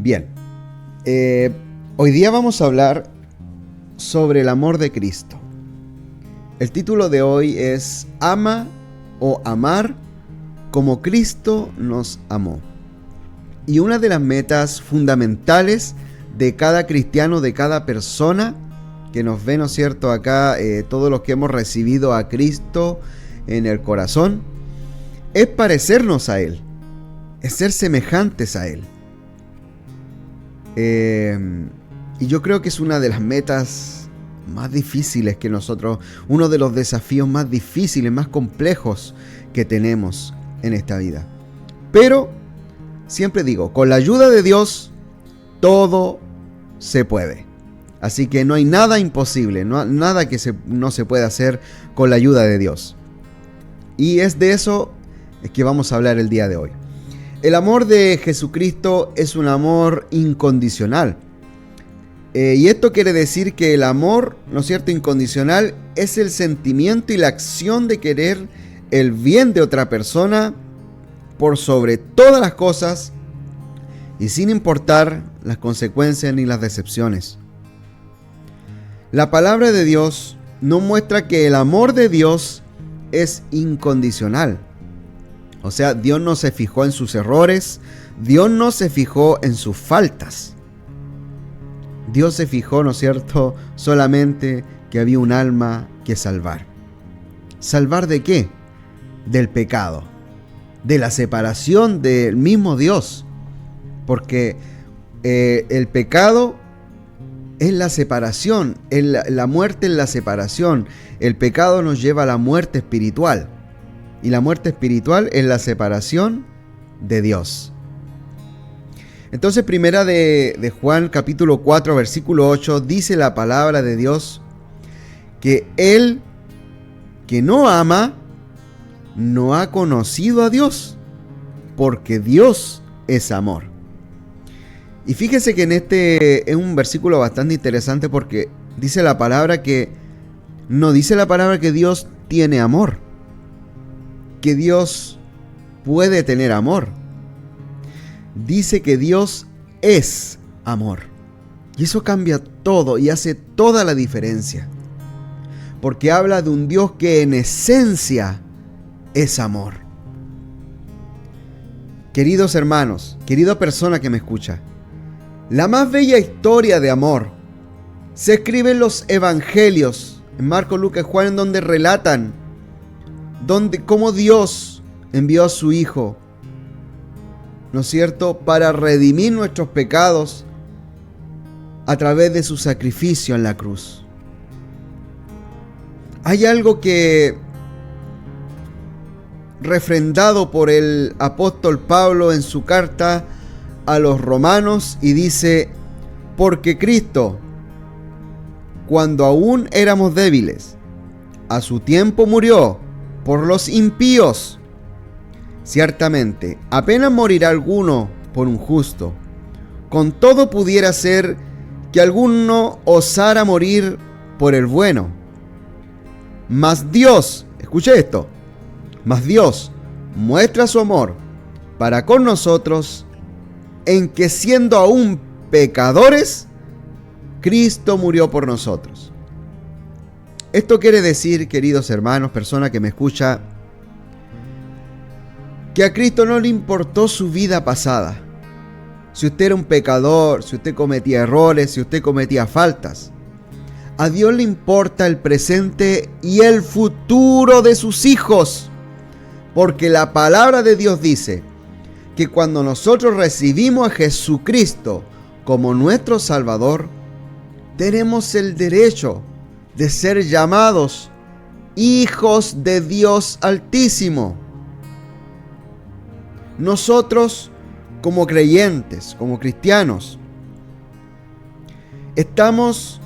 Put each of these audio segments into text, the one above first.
Bien, hoy día vamos a hablar sobre el amor de Cristo. El título de hoy es Ama o amar como Cristo nos amó. Y una de las metas fundamentales de cada cristiano, de cada persona que nos ve, ¿no es cierto?, acá, todos los que hemos recibido a Cristo en el corazón, es parecernos a Él, es ser semejantes a Él. Y yo creo que es una de las metas más difíciles que nosotros, uno de los desafíos más difíciles, más complejos que tenemos en esta vida. Pero, siempre digo, con la ayuda de Dios, todo se puede. Así que no hay nada imposible, nada que no se pueda hacer con la ayuda de Dios. Y es de eso que vamos a hablar el día de hoy. El amor de Jesucristo es un amor incondicional. Y esto quiere decir que el amor, ¿no es cierto?, incondicional es el sentimiento y la acción de querer el bien de otra persona por sobre todas las cosas y sin importar las consecuencias ni las decepciones. La palabra de Dios nos muestra que el amor de Dios es incondicional. O sea, Dios no se fijó en sus errores, Dios no se fijó en sus faltas. Dios se fijó, ¿no es cierto?, solamente que había un alma que salvar. ¿Salvar de qué? Del pecado, de la separación del mismo Dios. Porque el pecado es la separación, la muerte es la separación. El pecado nos lleva a la muerte espiritual. Y la muerte espiritual es la separación de Dios. Entonces, primera de Juan, capítulo 4, versículo 8, dice la palabra de Dios que el que no ama no ha conocido a Dios, porque Dios es amor. Y fíjese que en este es un versículo bastante interesante porque dice la palabra que no dice la palabra que Dios tiene amor, que Dios puede tener amor. Dice que Dios es amor. Y eso cambia todo y hace toda la diferencia. Porque habla de un Dios que en esencia es amor. Queridos hermanos, querida persona que me escucha, la más bella historia de amor se escribe en los evangelios, en Marcos, Lucas y Juan, en donde relatan cómo Dios envió a su Hijo, ¿no es cierto?, para redimir nuestros pecados a través de su sacrificio en la cruz. Hay algo que, refrendado por el apóstol Pablo en su carta a los romanos, y dice: porque Cristo, cuando aún éramos débiles, a su tiempo murió por los impíos. Ciertamente, apenas morirá alguno por un justo. Con todo pudiera ser que alguno osara morir por el bueno. Mas Dios, escuche esto, mas Dios muestra su amor para con nosotros en que, siendo aún pecadores, Cristo murió por nosotros. Esto quiere decir, queridos hermanos, persona que me escucha, que a Cristo no le importó su vida pasada. Si usted era un pecador, si usted cometía errores, si usted cometía faltas. A Dios le importa el presente y el futuro de sus hijos. Porque la palabra de Dios dice que cuando nosotros recibimos a Jesucristo como nuestro Salvador, tenemos el derecho de ser llamados hijos de Dios Altísimo. Nosotros, como creyentes, como cristianos, estamos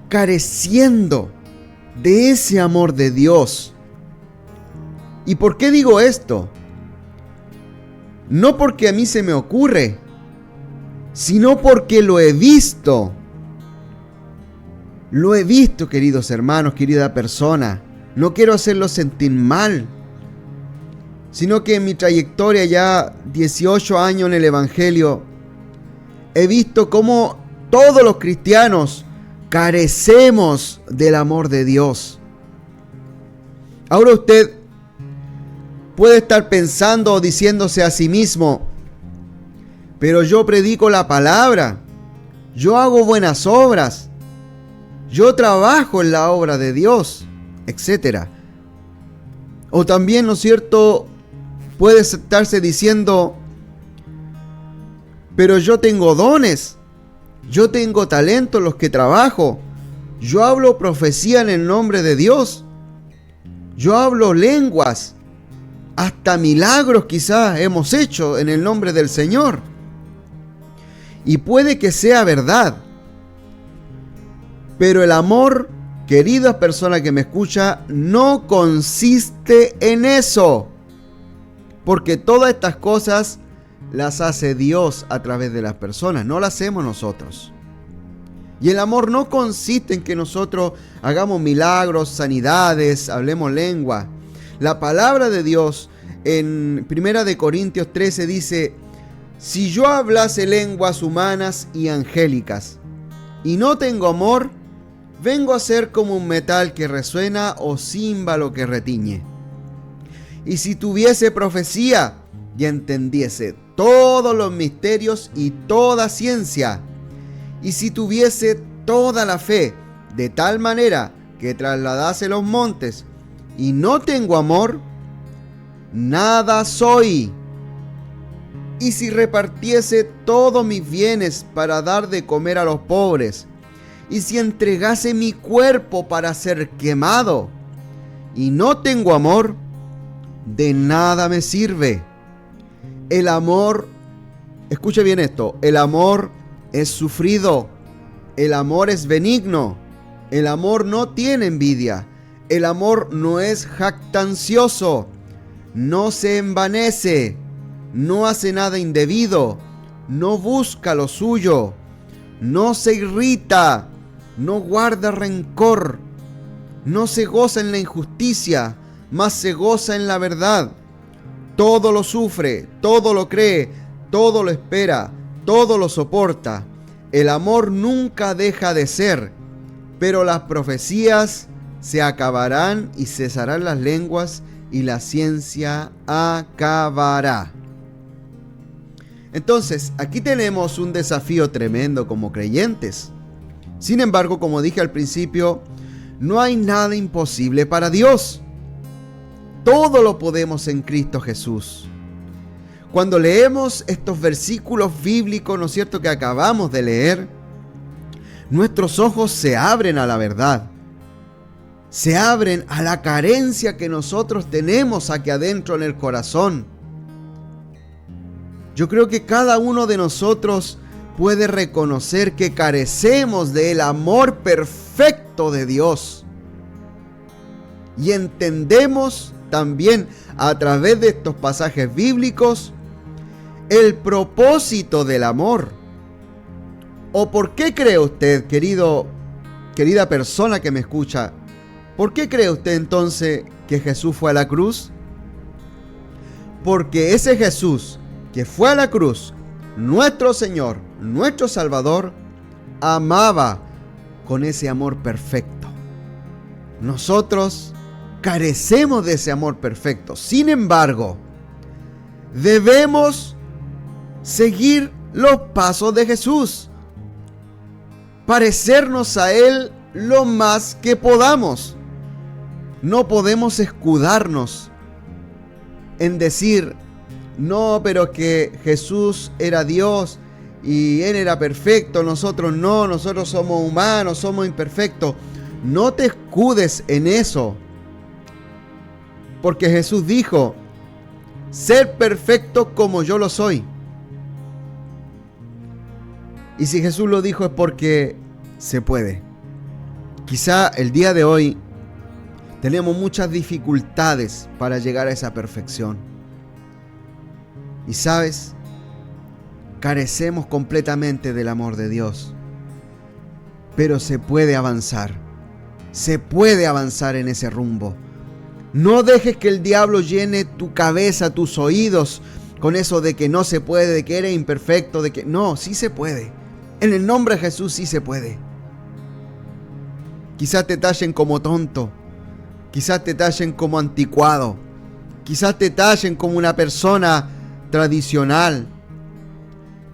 careciendo de ese amor de Dios. ¿Y por qué digo esto? No porque a mí se me ocurre, sino porque lo he visto. Lo he visto, queridos hermanos, querida persona. No quiero hacerlo sentir mal, sino que en mi trayectoria, ya 18 años en el Evangelio, he visto cómo todos los cristianos carecemos del amor de Dios. Ahora usted puede estar pensando o diciéndose a sí mismo, pero yo predico la palabra, yo hago buenas obras, yo trabajo en la obra de Dios, etc. O también, ¿no es cierto?, puede estarse diciendo, pero yo tengo dones, yo tengo talento en los que trabajo, yo hablo profecía en el nombre de Dios, yo hablo lenguas, hasta milagros quizás hemos hecho en el nombre del Señor. Y puede que sea verdad, pero el amor, querida persona que me escucha, no consiste en eso, porque todas estas cosas las hace Dios a través de las personas, no las hacemos nosotros. Y el amor no consiste en que nosotros hagamos milagros, sanidades, hablemos lengua. La palabra de Dios en 1 Corintios 13 dice, si yo hablase lenguas humanas y angélicas y no tengo amor, vengo a ser como un metal que resuena o címbalo que retiñe. Y si tuviese profecía y entendiese todos los misterios y toda ciencia, y si tuviese toda la fe, de tal manera que trasladase los montes, y no tengo amor, nada soy. Y si repartiese todos mis bienes para dar de comer a los pobres, y si entregase mi cuerpo para ser quemado, y no tengo amor, de nada me sirve. El amor, escuche bien esto, el amor es sufrido, el amor es benigno, el amor no tiene envidia, el amor no es jactancioso, no se envanece, no hace nada indebido, no busca lo suyo, no se irrita, no guarda rencor, no se goza en la injusticia, mas se goza en la verdad. Todo lo sufre, todo lo cree, todo lo espera, todo lo soporta. El amor nunca deja de ser, pero las profecías se acabarán y cesarán las lenguas y la ciencia acabará. Entonces, aquí tenemos un desafío tremendo como creyentes. Sin embargo, como dije al principio, no hay nada imposible para Dios. Todo lo podemos en Cristo Jesús. Cuando leemos estos versículos bíblicos, ¿no es cierto?, que acabamos de leer, nuestros ojos se abren a la verdad. Se abren a la carencia que nosotros tenemos aquí adentro en el corazón. Yo creo que cada uno de nosotros puede reconocer que carecemos del amor perfecto de Dios. Y entendemos también a través de estos pasajes bíblicos el propósito del amor. ¿O por qué cree usted, querida persona que me escucha, por qué cree usted entonces que Jesús fue a la cruz? Porque ese Jesús que fue a la cruz, nuestro Señor, nuestro Salvador, amaba con ese amor perfecto. Nosotros carecemos de ese amor perfecto. Sin embargo, debemos seguir los pasos de Jesús, parecernos a Él lo más que podamos. No podemos escudarnos en decir, no, pero que Jesús era Dios y Él era perfecto, nosotros no, nosotros somos humanos, somos imperfectos. No te escudes en eso, porque Jesús dijo, ser perfecto como yo lo soy. Y si Jesús lo dijo es porque se puede. Quizá el día de hoy tenemos muchas dificultades para llegar a esa perfección. Y sabes, carecemos completamente del amor de Dios. Pero se puede avanzar. Se puede avanzar en ese rumbo. No dejes que el diablo llene tu cabeza, tus oídos, con eso de que no se puede, de que eres imperfecto, de que no, sí se puede. En el nombre de Jesús sí se puede. Quizás te tallen como tonto, quizás te tallen como anticuado, quizás te tallen como una persona tradicional,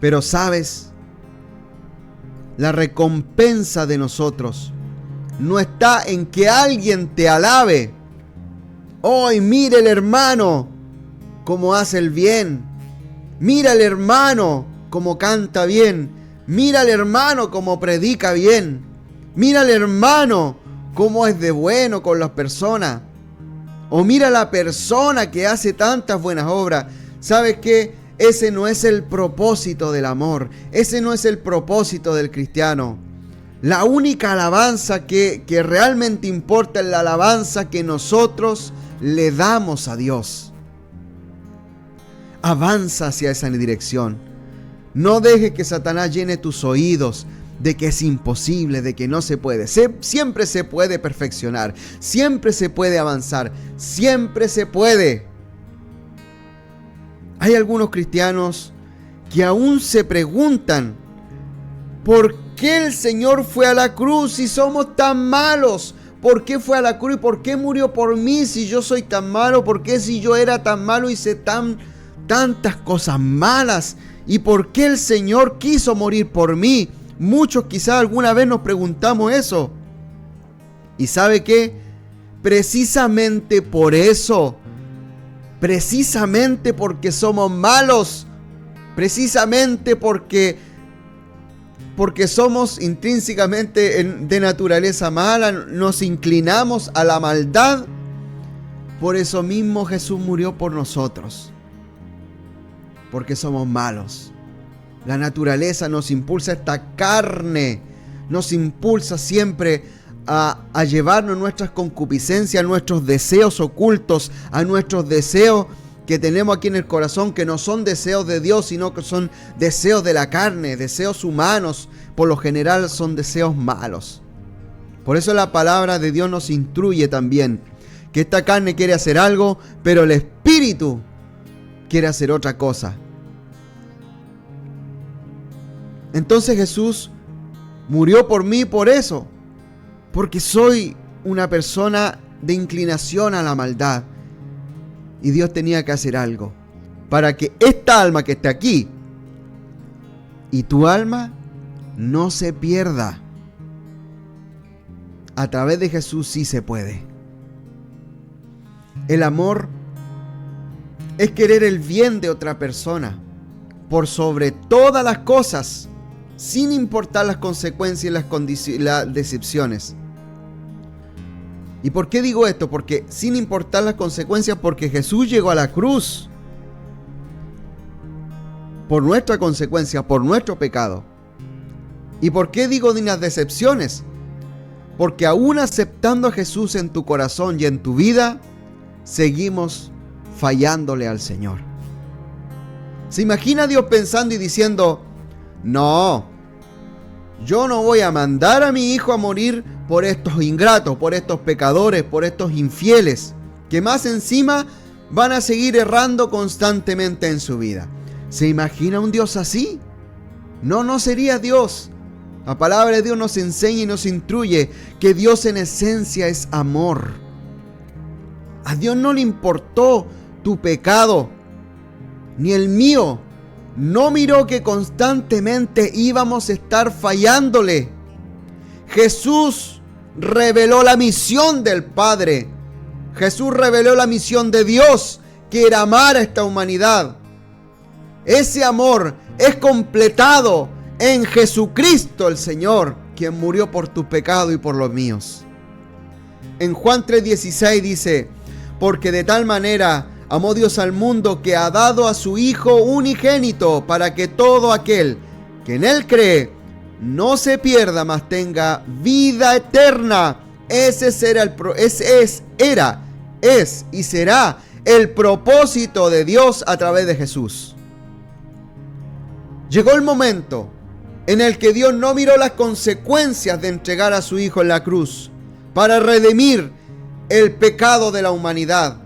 pero sabes, la recompensa de nosotros no está en que alguien te alabe. Hoy mire el hermano cómo hace el bien. Mira el hermano cómo canta bien. Mira el hermano cómo predica bien. Mira el hermano cómo es de bueno con las personas. O mira la persona que hace tantas buenas obras. ¿Sabes qué? Ese no es el propósito del amor. Ese no es el propósito del cristiano. La única alabanza que realmente importa es la alabanza que nosotros le damos a Dios. Avanza hacia esa dirección. No dejes que Satanás llene tus oídos de que es imposible, de que no se puede. Siempre se puede perfeccionar. Siempre se puede avanzar. Siempre se puede. Hay algunos cristianos que aún se preguntan ¿por qué el Señor fue a la cruz si somos tan malos? ¿Por qué fue a la cruz y por qué murió por mí si yo soy tan malo? ¿Por qué si yo era tan malo hice tantas cosas malas? ¿Y por qué el Señor quiso morir por mí? Muchos quizás alguna vez nos preguntamos eso. ¿Y sabe qué? Precisamente por eso, precisamente porque somos malos, precisamente porque somos intrínsecamente de naturaleza mala, nos inclinamos a la maldad, por eso mismo Jesús murió por nosotros, porque somos malos. La naturaleza nos impulsa, esta carne nos impulsa siempre a llevarnos nuestras concupiscencias, a nuestros deseos ocultos, a nuestros deseos que tenemos aquí en el corazón, que no son deseos de Dios, sino que son deseos de la carne, deseos humanos. Por lo general son deseos malos. Por eso la palabra de Dios nos instruye también que esta carne quiere hacer algo, pero el espíritu quiere hacer otra cosa. Entonces Jesús murió por mí por eso, porque soy una persona de inclinación a la maldad. Y Dios tenía que hacer algo para que esta alma que está aquí y tu alma no se pierda. A través de Jesús sí se puede. El amor es querer el bien de otra persona por sobre todas las cosas, sin importar las consecuencias y las decepciones. ¿Y por qué digo esto? Porque sin importar las consecuencias, porque Jesús llegó a la cruz por nuestra consecuencia, por nuestro pecado. ¿Y por qué digo de las decepciones? Porque aún aceptando a Jesús en tu corazón y en tu vida, seguimos fallándole al Señor. ¿Se imagina Dios pensando y diciendo, no, yo no voy a mandar a mi hijo a morir por estos ingratos, por estos pecadores, por estos infieles, que más encima van a seguir errando constantemente en su vida? ¿Se imagina un Dios así? No sería Dios. La palabra de Dios nos enseña y nos instruye que Dios en esencia es amor. A Dios no le importó tu pecado, ni el mío. No miró que constantemente íbamos a estar fallándole. Jesús reveló la misión del Padre. Jesús reveló la misión de Dios, que era amar a esta humanidad. Ese amor es completado en Jesucristo el Señor, quien murió por tu pecado y por los míos. En Juan 3:16 dice, porque de tal manera amó Dios al mundo que ha dado a su Hijo unigénito, para que todo aquel que en Él cree no se pierda, mas tenga vida eterna. Ese es y será el propósito de Dios a través de Jesús. Llegó el momento en el que Dios no miró las consecuencias de entregar a su Hijo en la cruz para redimir el pecado de la humanidad.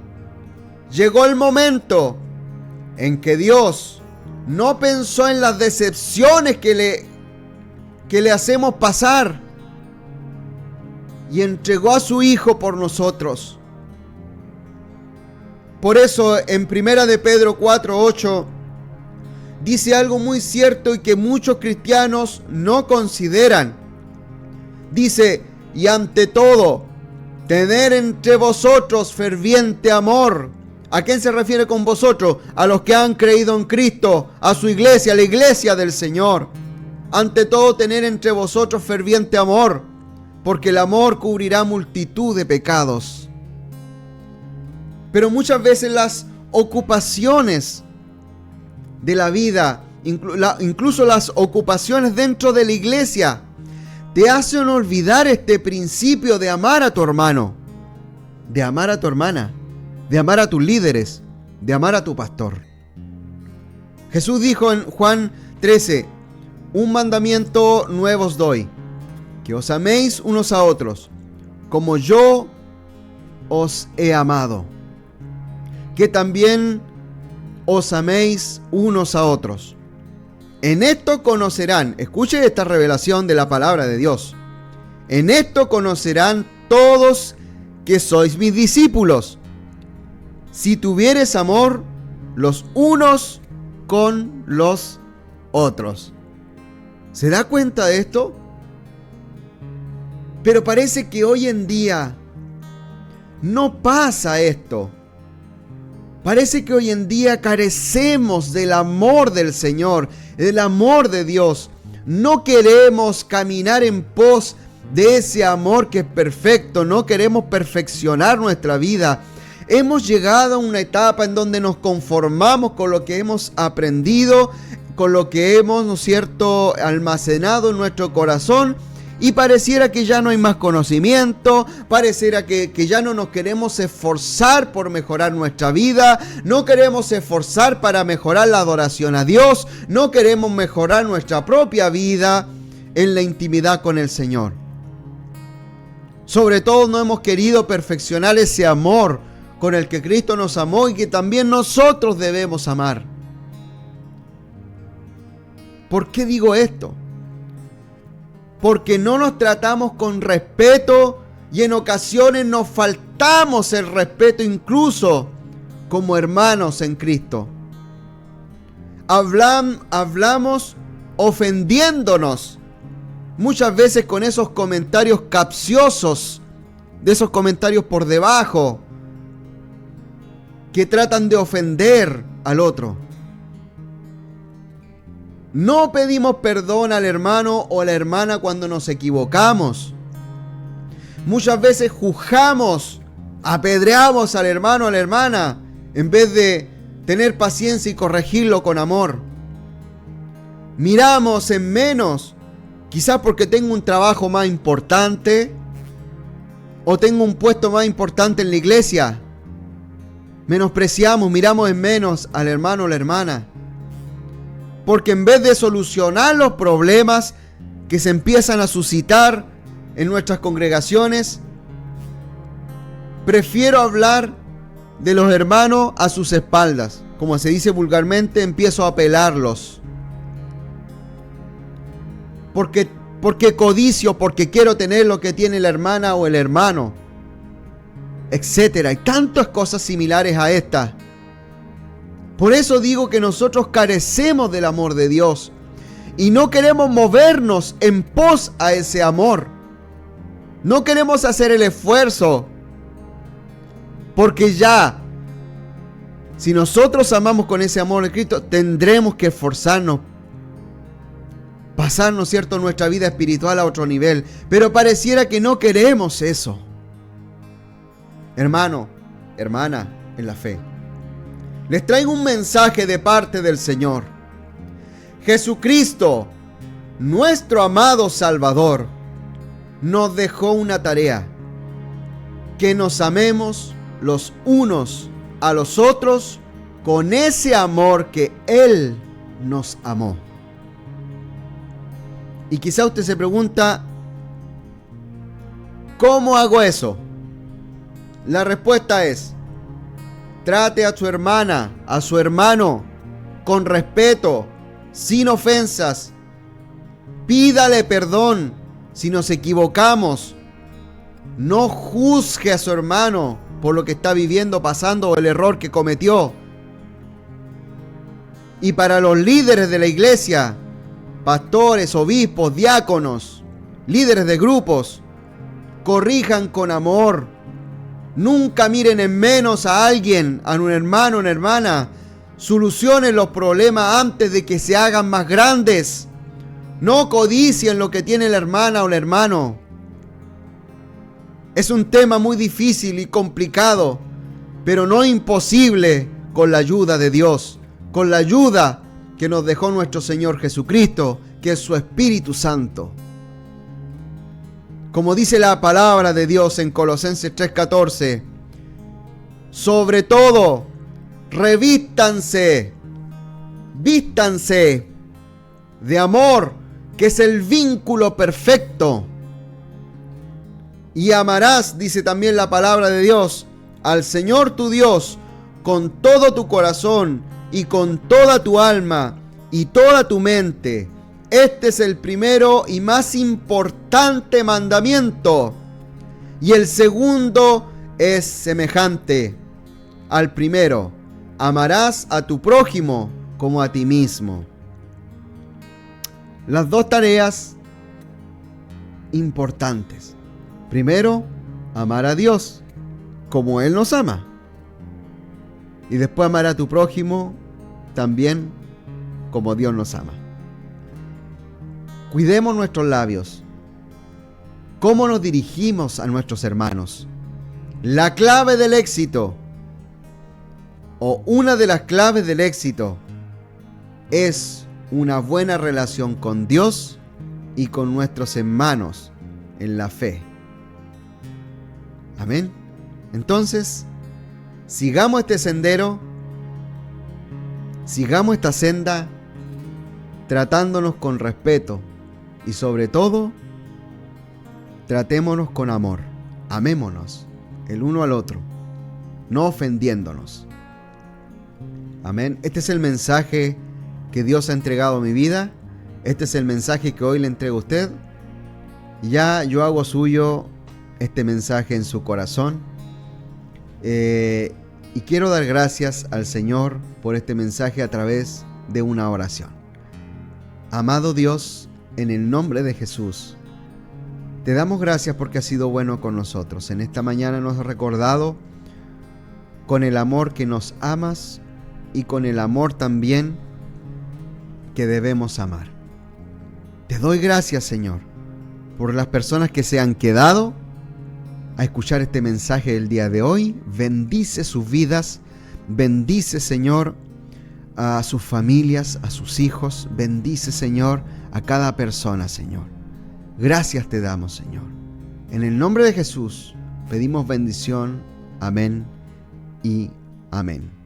Llegó el momento en que Dios no pensó en las decepciones que le hacemos pasar y entregó a su Hijo por nosotros. Por eso en 1 de Pedro 4:8 dice algo muy cierto y que muchos cristianos no consideran. Dice: y ante todo, tener entre vosotros ferviente amor. ¿A quién se refiere con vosotros? A los que han creído en Cristo, a su iglesia, a la iglesia del Señor. Ante todo, tener entre vosotros ferviente amor, porque el amor cubrirá multitud de pecados. Pero muchas veces las ocupaciones de la vida, incluso las ocupaciones dentro de la iglesia, te hacen olvidar este principio de amar a tu hermano, de amar a tu hermana, de amar a tus líderes, de amar a tu pastor. Jesús dijo en Juan 13: un mandamiento nuevo os doy, que os améis unos a otros, como yo os he amado, que también os améis unos a otros. En esto conocerán, escuche esta revelación de la palabra de Dios, en esto conocerán todos que sois mis discípulos, si tuviereis amor los unos con los otros. ¿Se da cuenta de esto? Pero parece que hoy en día no pasa esto. Parece que hoy en día carecemos del amor del Señor, del amor de Dios. No queremos caminar en pos de ese amor que es perfecto. No queremos perfeccionar nuestra vida. Hemos llegado a una etapa en donde nos conformamos con lo que hemos aprendido, con lo que hemos, ¿no es cierto?, almacenado en nuestro corazón. Y pareciera que ya no hay más conocimiento, pareciera que ya no nos queremos esforzar por mejorar nuestra vida, no queremos esforzar para mejorar la adoración a Dios, no queremos mejorar nuestra propia vida en la intimidad con el Señor. Sobre todo no hemos querido perfeccionar ese amor con el que Cristo nos amó y que también nosotros debemos amar. ¿Por qué digo esto? Porque no nos tratamos con respeto y en ocasiones nos faltamos el respeto incluso como hermanos en Cristo. Hablamos ofendiéndonos muchas veces con esos comentarios capciosos, de esos comentarios por debajo que tratan de ofender al otro. No pedimos perdón al hermano o a la hermana cuando nos equivocamos. Muchas veces juzgamos, apedreamos al hermano o a la hermana en vez de tener paciencia y corregirlo con amor. Miramos en menos, quizás porque tengo un trabajo más importante o tengo un puesto más importante en la iglesia. Menospreciamos, miramos en menos al hermano o la hermana. Porque en vez de solucionar los problemas que se empiezan a suscitar en nuestras congregaciones, prefiero hablar de los hermanos a sus espaldas. Como se dice vulgarmente, empiezo a pelarlos. Porque codicio, porque quiero tener lo que tiene la hermana o el hermano, etcétera. Hay tantas cosas similares a estas. Por eso digo que nosotros carecemos del amor de Dios y no queremos movernos en pos a ese amor. No queremos hacer el esfuerzo, porque ya, si nosotros amamos con ese amor de Cristo, tendremos que esforzarnos, pasar, ¿no es cierto?, nuestra vida espiritual a otro nivel. Pero pareciera que no queremos eso. Hermano, hermana, en la fe, les traigo un mensaje de parte del Señor. Jesucristo, nuestro amado Salvador, nos dejó una tarea: que nos amemos los unos a los otros con ese amor que Él nos amó. Y quizá usted se pregunta, ¿cómo hago eso? La respuesta es: trate a su hermana, a su hermano con respeto, sin ofensas. Pídale perdón si nos equivocamos. No juzgue a su hermano por lo que está viviendo, pasando o el error que cometió. Y para los líderes de la iglesia, pastores, obispos, diáconos, líderes de grupos, corrijan con amor. Nunca miren en menos a alguien, a un hermano o una hermana. Solucionen los problemas antes de que se hagan más grandes. No codicien lo que tiene la hermana o el hermano. Es un tema muy difícil y complicado, pero no imposible con la ayuda de Dios, con la ayuda que nos dejó nuestro Señor Jesucristo, que es su Espíritu Santo. Como dice la palabra de Dios en Colosenses 3:14, sobre todo, vístanse de amor, que es el vínculo perfecto. Y amarás, dice también la palabra de Dios, al Señor tu Dios con todo tu corazón y con toda tu alma y toda tu mente. Este es el primero y más importante mandamiento. Y el segundo es semejante al primero: amarás a tu prójimo como a ti mismo. Las dos tareas importantes. Primero, amar a Dios como Él nos ama. Y después amar a tu prójimo también como Dios nos ama. Cuidemos nuestros labios. ¿Cómo nos dirigimos a nuestros hermanos? La clave del éxito, o una de las claves del éxito, es una buena relación con Dios y con nuestros hermanos en la fe. Amén. Entonces, sigamos este sendero, sigamos esta senda, tratándonos con respeto y sobre todo, tratémonos con amor. Amémonos el uno al otro, no ofendiéndonos. Amén. Este es el mensaje que Dios ha entregado a mi vida. Este es el mensaje que hoy le entrego a usted. Ya yo hago suyo este mensaje en su corazón. Y quiero dar gracias al Señor por este mensaje a través de una oración. Amado Dios, en el nombre de Jesús, te damos gracias porque has sido bueno con nosotros. En esta mañana nos has recordado con el amor que nos amas y con el amor también que debemos amar. Te doy gracias, Señor, por las personas que se han quedado a escuchar este mensaje del día de hoy. Bendice sus vidas, bendice, Señor, a sus familias, a sus hijos. Bendice, Señor, a cada persona, Señor. Gracias te damos, Señor. En el nombre de Jesús pedimos bendición. Amén y amén.